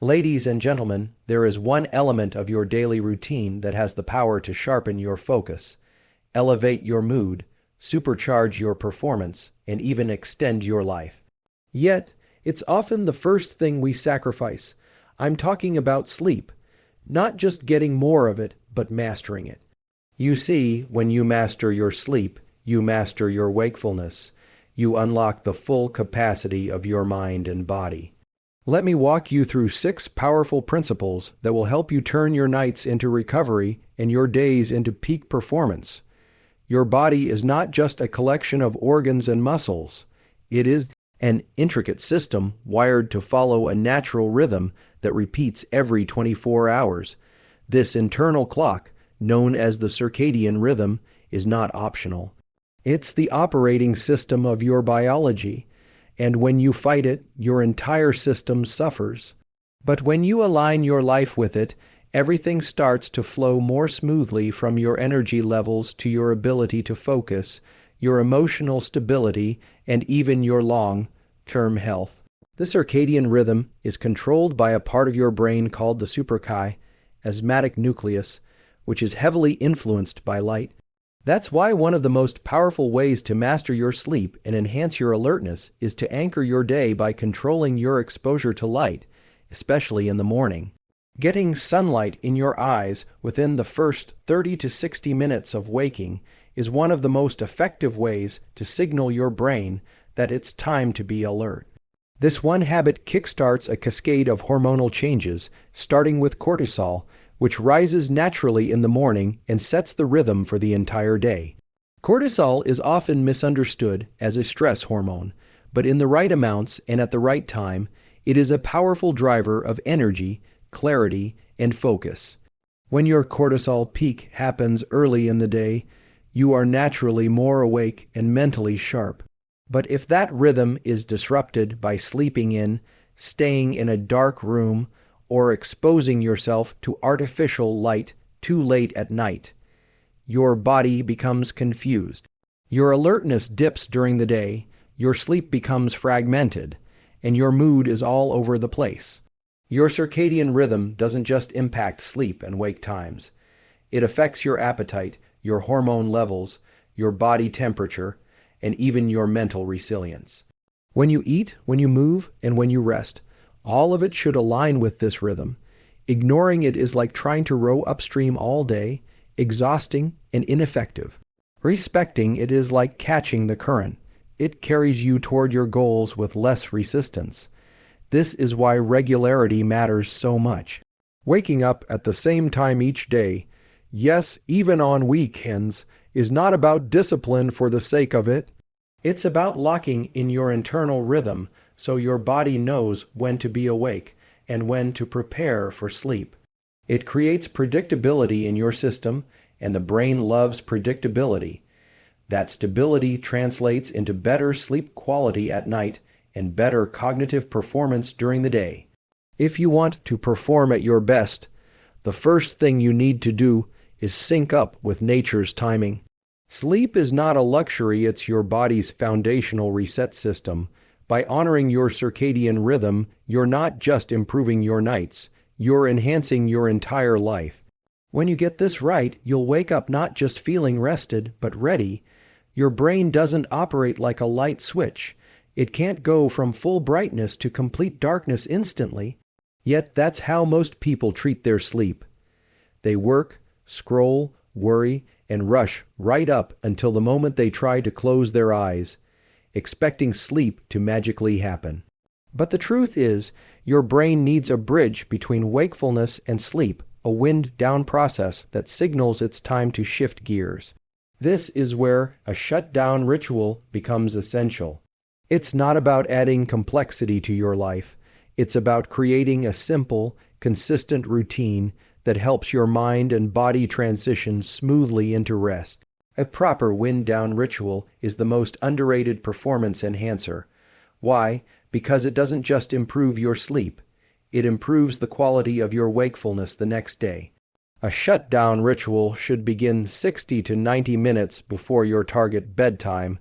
Ladies and gentlemen, there is one element of your daily routine that has the power to sharpen your focus, elevate your mood, supercharge your performance, and even extend your life. Yet, it's often the first thing we sacrifice. I'm talking about sleep. Not just getting more of it, but mastering it. You see, when you master your sleep, you master your wakefulness. You unlock the full capacity of your mind and body. Let me walk you through 6 powerful principles that will help you turn your nights into recovery and your days into peak performance. Your body is not just a collection of organs and muscles. It is an intricate system wired to follow a natural rhythm that repeats every 24 hours. This internal clock, known as the circadian rhythm, is not optional. It's the operating system of your biology. And when you fight it, your entire system suffers. But when you align your life with it, everything starts to flow more smoothly, from your energy levels to your ability to focus, your emotional stability, and even your long-term health. The circadian rhythm is controlled by a part of your brain called the suprachiasmatic nucleus, which is heavily influenced by light. That's why one of the most powerful ways to master your sleep and enhance your alertness is to anchor your day by controlling your exposure to light, especially in the morning. Getting sunlight in your eyes within the first 30 to 60 minutes of waking is one of the most effective ways to signal your brain that it's time to be alert. This one habit kickstarts a cascade of hormonal changes, starting with cortisol, which rises naturally in the morning and sets the rhythm for the entire day. Cortisol is often misunderstood as a stress hormone, but in the right amounts and at the right time, it is a powerful driver of energy, clarity, and focus. When your cortisol peak happens early in the day, you are naturally more awake and mentally sharp. But if that rhythm is disrupted by sleeping in, staying in a dark room, or exposing yourself to artificial light too late at night, your body becomes confused. Your alertness dips during the day, your sleep becomes fragmented, and your mood is all over the place. Your circadian rhythm doesn't just impact sleep and wake times. It affects your appetite, your hormone levels, your body temperature, and even your mental resilience. When you eat, when you move, and when you rest, all of it should align with this rhythm. Ignoring it is like trying to row upstream all day, exhausting and ineffective. Respecting it is like catching the current. It carries you toward your goals with less resistance. This is why regularity matters so much. Waking up at the same time each day, yes, even on weekends, is not about discipline for the sake of it. It's about locking in your internal rhythm so your body knows when to be awake and when to prepare for sleep. It creates predictability in your system, and the brain loves predictability. That stability translates into better sleep quality at night and better cognitive performance during the day. If you want to perform at your best, the first thing you need to do is sync up with nature's timing. Sleep is not a luxury, it's your body's foundational reset system. By honoring your circadian rhythm, you're not just improving your nights, you're enhancing your entire life. When you get this right, you'll wake up not just feeling rested, but ready. Your brain doesn't operate like a light switch. It can't go from full brightness to complete darkness instantly. Yet that's how most people treat their sleep. They work, scroll, worry, and rush right up until the moment they try to close their eyes, expecting sleep to magically happen. But the truth is, your brain needs a bridge between wakefulness and sleep, a wind-down process that signals it's time to shift gears. This is where a shutdown ritual becomes essential. It's not about adding complexity to your life. It's about creating a simple, consistent routine that helps your mind and body transition smoothly into rest. A proper wind-down ritual is the most underrated performance enhancer. Why? Because it doesn't just improve your sleep. It improves the quality of your wakefulness the next day. A shutdown ritual should begin 60 to 90 minutes before your target bedtime.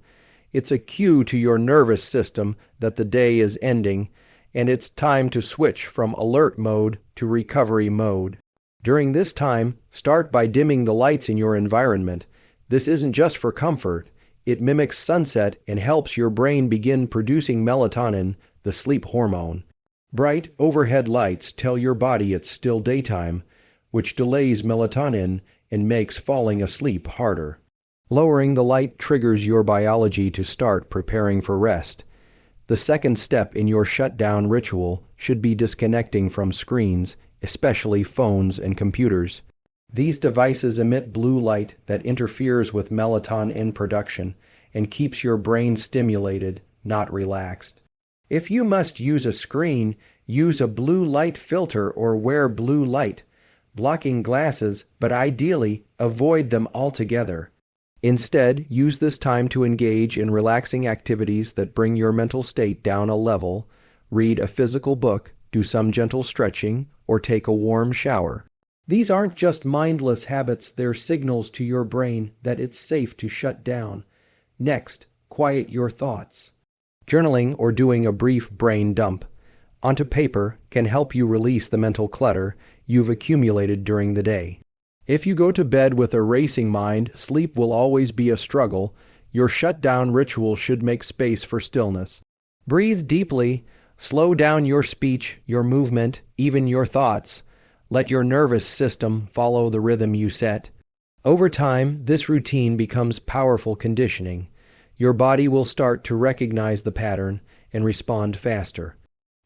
It's a cue to your nervous system that the day is ending, and it's time to switch from alert mode to recovery mode. During this time, start by dimming the lights in your environment. This isn't just for comfort. It mimics sunset and helps your brain begin producing melatonin, the sleep hormone. Bright overhead lights tell your body it's still daytime, which delays melatonin and makes falling asleep harder. Lowering the light triggers your biology to start preparing for rest. The second step in your shutdown ritual should be disconnecting from screens, especially phones and computers. These devices emit blue light that interferes with melatonin production and keeps your brain stimulated, not relaxed. If you must use a screen, use a blue light filter or wear blue light blocking glasses, but ideally avoid them altogether. Instead, use this time to engage in relaxing activities that bring your mental state down a level, read a physical book, do some gentle stretching, or take a warm shower. These aren't just mindless habits, they're signals to your brain that it's safe to shut down. Next, quiet your thoughts. Journaling or doing a brief brain dump onto paper can help you release the mental clutter you've accumulated during the day. If you go to bed with a racing mind, sleep will always be a struggle. Your shutdown ritual should make space for stillness. Breathe deeply, slow down your speech, your movement, even your thoughts. Let your nervous system follow the rhythm you set. Over time, this routine becomes powerful conditioning. Your body will start to recognize the pattern and respond faster.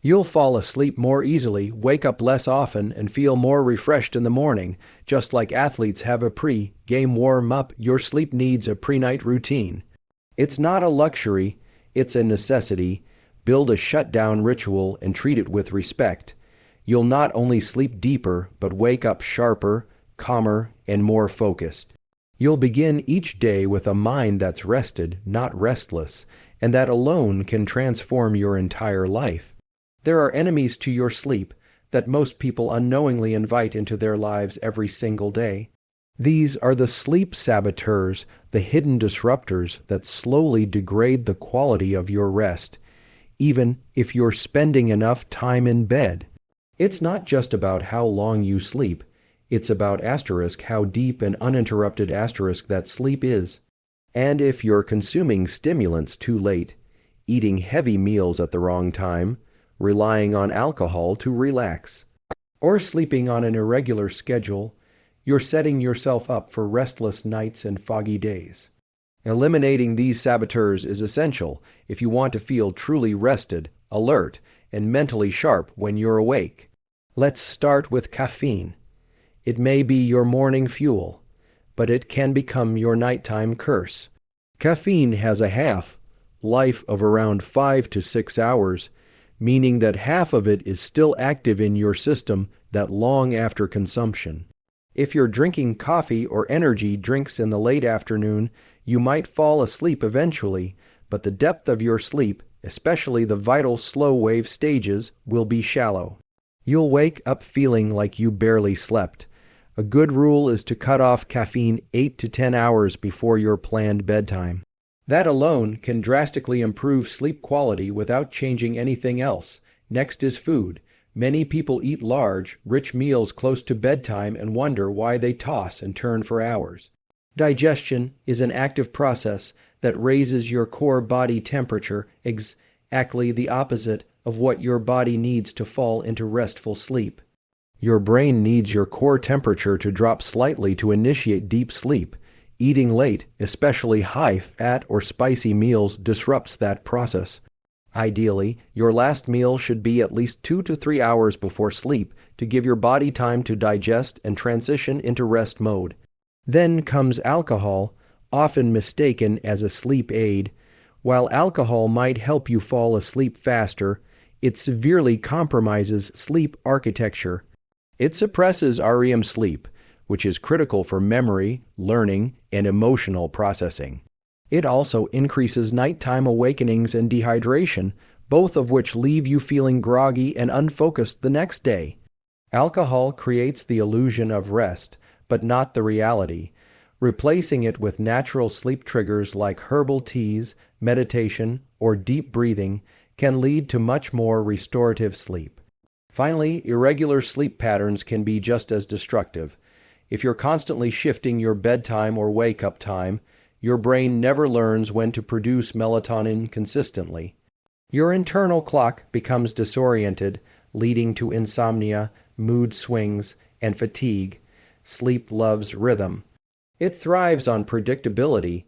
You'll fall asleep more easily, wake up less often, and feel more refreshed in the morning. Just like athletes have a pre-game warm-up, your sleep needs a pre-night routine. It's not a luxury, it's a necessity. Build a shutdown ritual and treat it with respect. You'll not only sleep deeper, but wake up sharper, calmer, and more focused. You'll begin each day with a mind that's rested, not restless, and that alone can transform your entire life. There are enemies to your sleep that most people unknowingly invite into their lives every single day. These are the sleep saboteurs, the hidden disruptors that slowly degrade the quality of your rest, even if you're spending enough time in bed. It's not just about how long you sleep, it's about how deep and uninterrupted that sleep is. And if you're consuming stimulants too late, eating heavy meals at the wrong time, relying on alcohol to relax, or sleeping on an irregular schedule, you're setting yourself up for restless nights and foggy days. Eliminating these saboteurs is essential if you want to feel truly rested, alert, and mentally sharp when you're awake. Let's start with caffeine. It may be your morning fuel, but it can become your nighttime curse. Caffeine has a half-life of around 5 to 6 hours, meaning that half of it is still active in your system that long after consumption. If you're drinking coffee or energy drinks in the late afternoon, you might fall asleep eventually, but the depth of your sleep, especially the vital slow wave stages, will be shallow. You'll wake up feeling like you barely slept. A good rule is to cut off caffeine 8 to 10 hours before your planned bedtime. That alone can drastically improve sleep quality without changing anything else. Next is food. Many people eat large, rich meals close to bedtime and wonder why they toss and turn for hours. Digestion is an active process that raises your core body temperature, exactly the opposite of what your body needs to fall into restful sleep. Your brain needs your core temperature to drop slightly to initiate deep sleep. Eating late, especially high-fat or spicy meals, disrupts that process. Ideally, your last meal should be at least 2 to 3 hours before sleep to give your body time to digest and transition into rest mode. Then comes alcohol, often mistaken as a sleep aid. While alcohol might help you fall asleep faster, it severely compromises sleep architecture. It suppresses REM sleep, which is critical for memory, learning, and emotional processing. It also increases nighttime awakenings and dehydration, both of which leave you feeling groggy and unfocused the next day. Alcohol creates the illusion of rest, but not the reality. Replacing it with natural sleep triggers like herbal teas, meditation, or deep breathing can lead to much more restorative sleep. Finally, irregular sleep patterns can be just as destructive. If you're constantly shifting your bedtime or wake-up time, your brain never learns when to produce melatonin consistently. Your internal clock becomes disoriented, leading to insomnia, mood swings, and fatigue. Sleep loves rhythm. It thrives on predictability.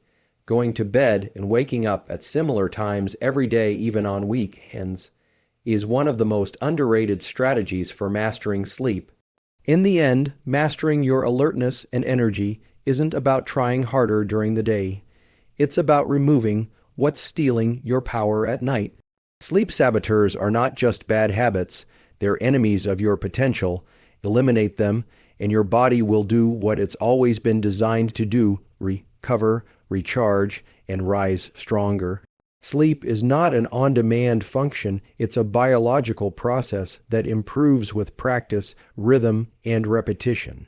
Going to bed and waking up at similar times every day, even on weekends, is one of the most underrated strategies for mastering sleep. In the end, mastering your alertness and energy isn't about trying harder during the day. It's about removing what's stealing your power at night. Sleep saboteurs are not just bad habits, they're enemies of your potential. Eliminate them, and your body will do what it's always been designed to do: recover, recharge, and rise stronger. Sleep is not an on-demand function, it's a biological process that improves with practice, rhythm, and repetition.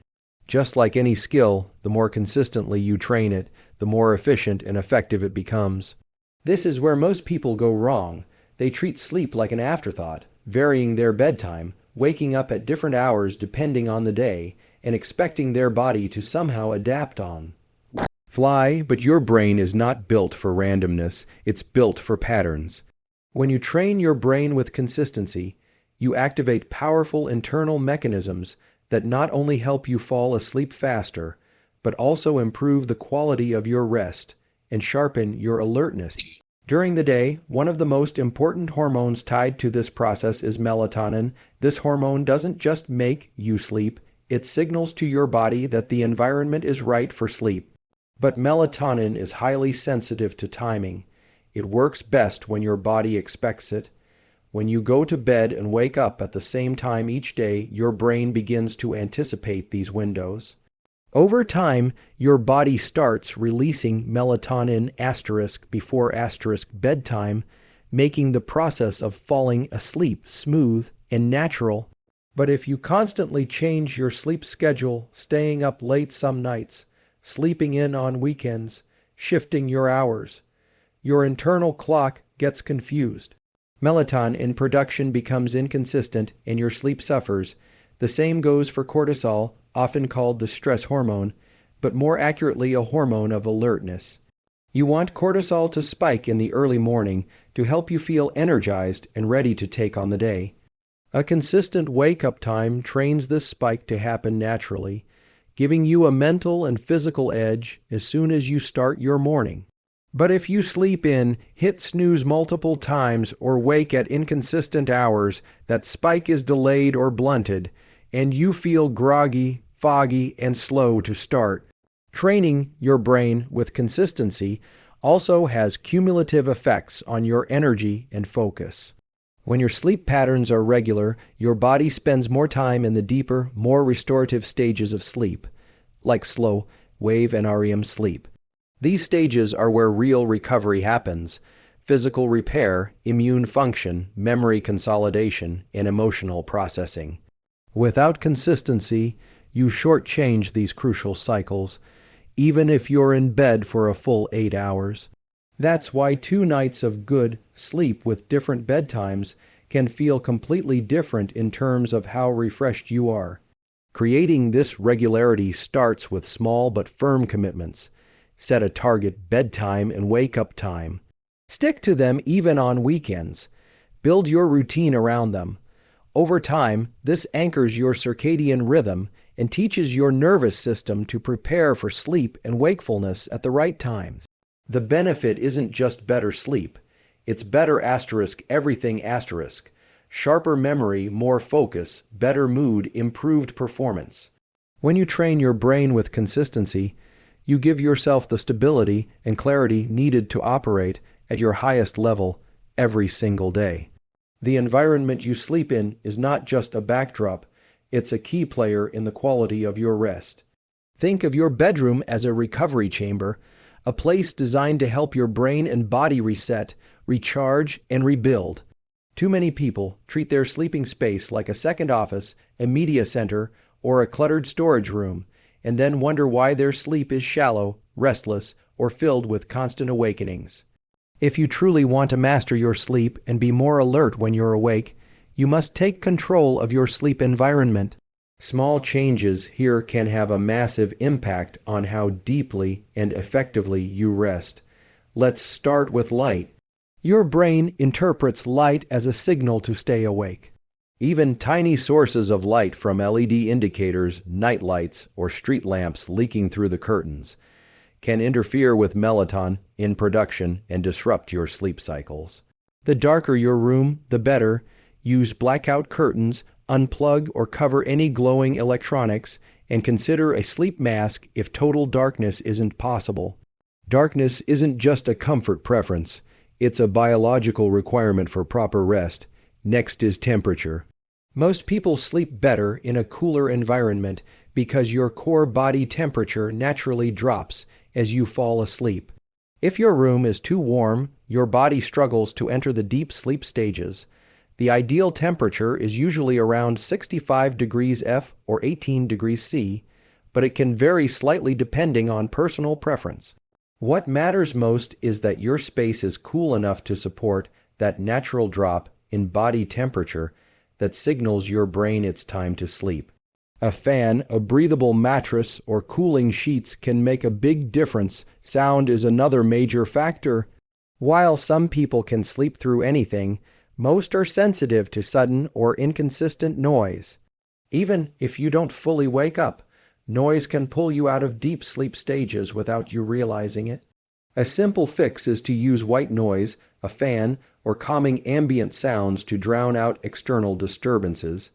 Just like any skill, the more consistently you train it, the more efficient and effective it becomes. This is where most people go wrong. They treat sleep like an afterthought, varying their bedtime, waking up at different hours depending on the day, and expecting their body to somehow adapt on. But your brain is not built for randomness, it's built for patterns. When you train your brain with consistency, you activate powerful internal mechanisms that not only help you fall asleep faster, but also improve the quality of your rest and sharpen your alertness. During the day, one of the most important hormones tied to this process is melatonin. This hormone doesn't just make you sleep, it signals to your body that the environment is right for sleep. But melatonin is highly sensitive to timing. It works best when your body expects it. When you go to bed and wake up at the same time each day, your brain begins to anticipate these windows. Over time, your body starts releasing melatonin before bedtime, making the process of falling asleep smooth and natural. But if you constantly change your sleep schedule, staying up late some nights, sleeping in on weekends, shifting your hours, your internal clock gets confused. Melatonin production becomes inconsistent and your sleep suffers. The same goes for cortisol, often called the stress hormone, but more accurately a hormone of alertness. You want cortisol to spike in the early morning to help you feel energized and ready to take on the day. A consistent wake-up time trains this spike to happen naturally, giving you a mental and physical edge as soon as you start your morning. But if you sleep in, hit snooze multiple times, or wake at inconsistent hours, that spike is delayed or blunted, and you feel groggy, foggy, and slow to start. Training your brain with consistency also has cumulative effects on your energy and focus. When your sleep patterns are regular, your body spends more time in the deeper, more restorative stages of sleep, like slow, wave, and REM sleep. These stages are where real recovery happens: physical repair, immune function, memory consolidation, and emotional processing. Without consistency, you shortchange these crucial cycles, even if you're in bed for a full 8 hours. That's why 2 nights of good sleep with different bedtimes can feel completely different in terms of how refreshed you are. Creating this regularity starts with small but firm commitments. Set a target bedtime and wake-up time. Stick to them even on weekends. Build your routine around them. Over time, this anchors your circadian rhythm and teaches your nervous system to prepare for sleep and wakefulness at the right times. The benefit isn't just better sleep. It's better everything. Sharper memory, more focus, better mood, improved performance. When you train your brain with consistency, you give yourself the stability and clarity needed to operate at your highest level every single day. The environment you sleep in is not just a backdrop, it's a key player in the quality of your rest. Think of your bedroom as a recovery chamber, a place designed to help your brain and body reset, recharge, and rebuild. Too many people treat their sleeping space like a second office, a media center, or a cluttered storage room, and then wonder why their sleep is shallow, restless, or filled with constant awakenings. If you truly want to master your sleep and be more alert when you're awake, you must take control of your sleep environment. Small changes here can have a massive impact on how deeply and effectively you rest. Let's start with light. Your brain interprets light as a signal to stay awake. Even tiny sources of light from LED indicators, night lights, or street lamps leaking through the curtains can interfere with melatonin in production and disrupt your sleep cycles. The darker your room, the better. Use blackout curtains, unplug or cover any glowing electronics, and consider a sleep mask if total darkness isn't possible. Darkness isn't just a comfort preference. It's a biological requirement for proper rest. Next is temperature. Most people sleep better in a cooler environment because your core body temperature naturally drops as you fall asleep. If your room is too warm, your body struggles to enter the deep sleep stages. The ideal temperature is usually around 65 degrees F or 18 degrees C, but it can vary slightly depending on personal preference. What matters most is that your space is cool enough to support that natural drop in body temperature that signals your brain it's time to sleep. A fan, a breathable mattress, or cooling sheets can make a big difference. Sound is another major factor. While some people can sleep through anything, most are sensitive to sudden or inconsistent noise. Even if you don't fully wake up, noise can pull you out of deep sleep stages without you realizing it. A simple fix is to use white noise, a fan, or calming ambient sounds to drown out external disturbances.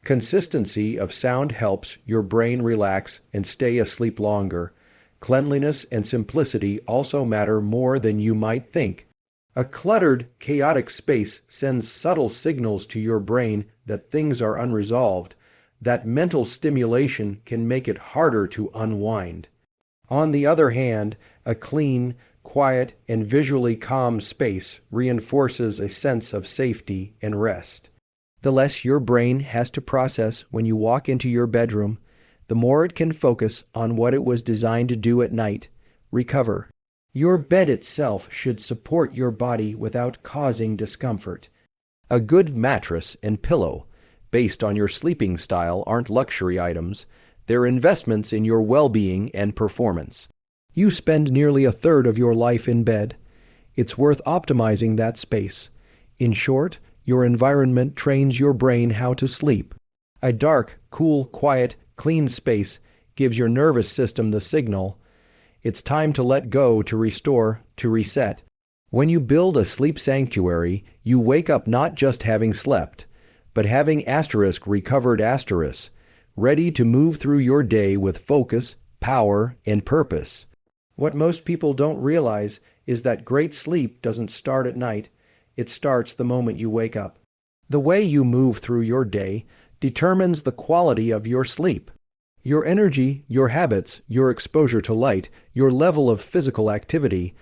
Consistency of sound helps your brain relax and stay asleep longer. Cleanliness and simplicity also matter more than you might think. A cluttered, chaotic space sends subtle signals to your brain that things are unresolved. That mental stimulation can make it harder to unwind. On the other hand, a clean, quiet, and visually calm space reinforces a sense of safety and rest. The less your brain has to process when you walk into your bedroom, the more it can focus on what it was designed to do at night: recover. Your bed itself should support your body without causing discomfort. A good mattress and pillow, based on your sleeping style, aren't luxury items. They're investments in your well-being and performance. You spend nearly a third of your life in bed. It's worth optimizing that space. In short, your environment trains your brain how to sleep. A dark, cool, quiet, clean space gives your nervous system the signal: it's time to let go, to restore, to reset. When you build a sleep sanctuary, you wake up not just having slept, but having recovered ready to move through your day with focus, power, and purpose. What most people don't realize is that great sleep doesn't start at night. It starts the moment you wake up. The way you move through your day determines the quality of your sleep. Your energy, your habits, your exposure to light, your level of physical activity,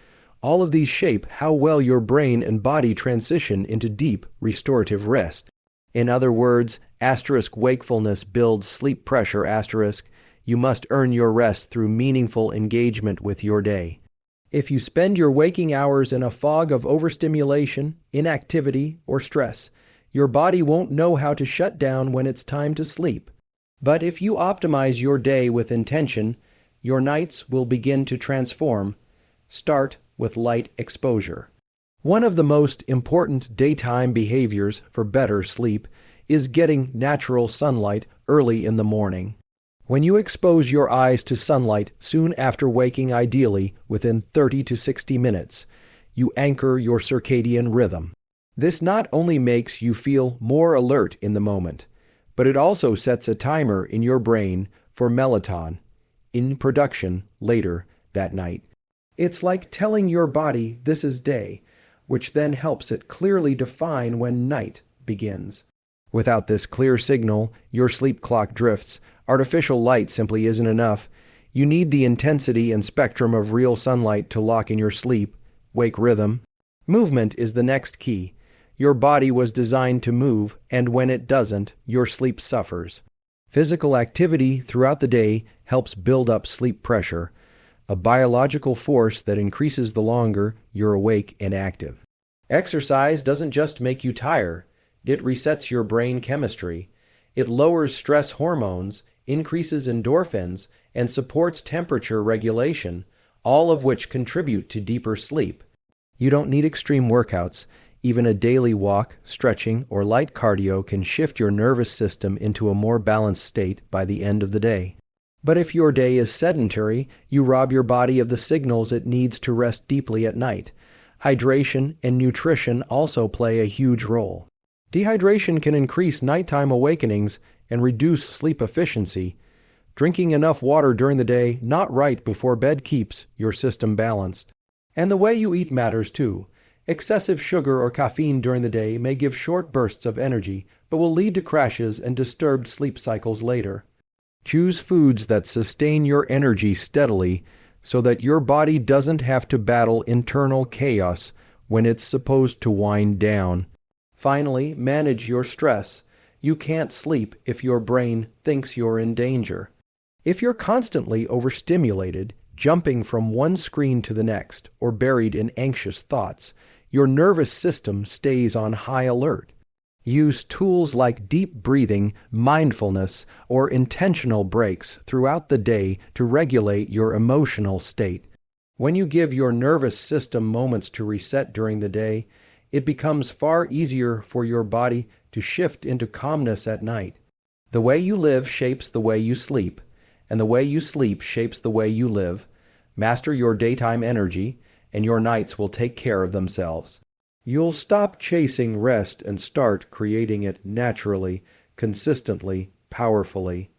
all of these shape how well your brain and body transition into deep, restorative rest. In other words, wakefulness builds sleep pressure. You must earn your rest through meaningful engagement with your day. If you spend your waking hours in a fog of overstimulation, inactivity, or stress, your body won't know how to shut down when it's time to sleep. But if you optimize your day with intention, your nights will begin to transform. Start with light exposure. One of the most important daytime behaviors for better sleep is getting natural sunlight early in the morning. When you expose your eyes to sunlight soon after waking, ideally within 30 to 60 minutes, you anchor your circadian rhythm. This not only makes you feel more alert in the moment, but it also sets a timer in your brain for melatonin in production later that night. It's like telling your body this is day, which then helps it clearly define when night begins. Without this clear signal, your sleep clock drifts. Artificial light simply isn't enough. You need the intensity and spectrum of real sunlight to lock in your sleep-wake rhythm. Movement is the next key. Your body was designed to move, and when it doesn't, your sleep suffers. Physical activity throughout the day helps build up sleep pressure. a biological force that increases the longer you're awake and active. Exercise doesn't just make you tired, it resets your brain chemistry. It lowers stress hormones, increases endorphins, and supports temperature regulation, all of which contribute to deeper sleep. You don't need extreme workouts. Even a daily walk, stretching, or light cardio can shift your nervous system into a more balanced state by the end of the day. But if your day is sedentary, you rob your body of the signals it needs to rest deeply at night. Hydration and nutrition also play a huge role. Dehydration can increase nighttime awakenings and reduce sleep efficiency. Drinking enough water during the day, not right before bed, keeps your system balanced. And the way you eat matters too. Excessive sugar or caffeine during the day may give short bursts of energy, but will lead to crashes and disturbed sleep cycles later. Choose foods that sustain your energy steadily so that your body doesn't have to battle internal chaos when it's supposed to wind down. Finally, manage your stress. You can't sleep if your brain thinks you're in danger. If you're constantly overstimulated, jumping from one screen to the next, or buried in anxious thoughts, your nervous system stays on high alert. Use tools like deep breathing, mindfulness, or intentional breaks throughout the day to regulate your emotional state. When you give your nervous system moments to reset during the day, it becomes far easier for your body to shift into calmness at night. The way you live shapes the way you sleep, and the way you sleep shapes the way you live. Master your daytime energy, and your nights will take care of themselves. You'll stop chasing rest and start creating it naturally, consistently, powerfully.